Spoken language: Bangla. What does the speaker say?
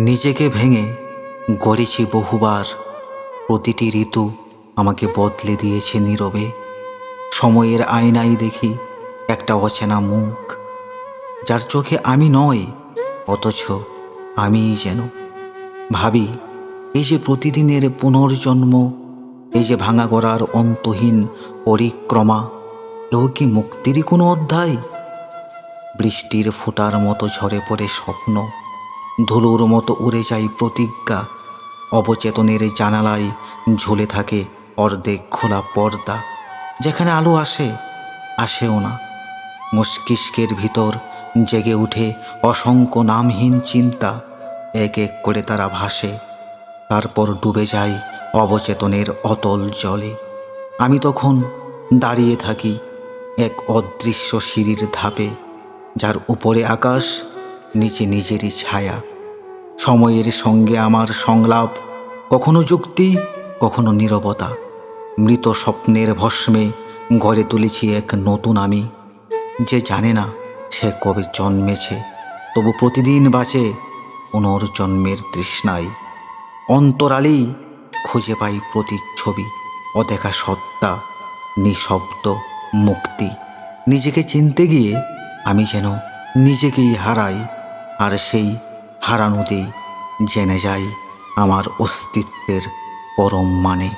নিজেকে ভেঙে গড়েছি বহুবার। প্রতিটি ঋতু আমাকে বদলে দিয়েছে নীরবে। সময়ের আয়নায় দেখি একটা অচেনা মুখ, যার চোখে আমি নয়, অথচ আমিই যেন। ভাবি, এই যে প্রতিদিনের পুনর্জন্ম, এই যে ভাঙা গড়ার অন্তহীন পরিক্রমা, এও কি মুক্তিরই কোনো অধ্যায়? বৃষ্টির ফোঁটার মতো ঝরে পড়ে স্বপ্ন, ধুলোর মতো উড়ে যায় প্রতিজ্ঞা। অবচেতনের জানালায় ঝুলে থাকে অর্ধেক খোলা পর্দা, যেখানে আলো আসেও না। মস্তিষ্কের ভিতর জেগে উঠে অসংখ্য নামহীন চিন্তা, এক এক করে তারা ভাসে, তারপর ডুবে যায় অবচেতনের অতল জলে। আমি তখন দাঁড়িয়ে থাকি এক অদৃশ্য সিঁড়ির ধাপে, যার উপরে আকাশ, নিচে নিজেরই ছায়া। সময়ের সঙ্গে আমার সংলাপ, কখনো যুক্তি, কখনো নীরবতা। মৃত স্বপ্নের ভস্মে গড়ে তুলেছি এক নতুন আমি, যে জানে না সে কবে জন্মেছে, তবু প্রতিদিন বাঁচে পুনর্জন্মের তৃষ্ণায়। অন্তরালেই খুঁজে পাই প্রতিচ্ছবি, অদেখা সত্তা, নিঃশব্দ মুক্তি। নিজেকে চিনতে গিয়ে আমি যেন নিজেকেই হারাই, আর সেই হারানোতেই জেনে যাই আমার অস্তিত্বের পরম মানে।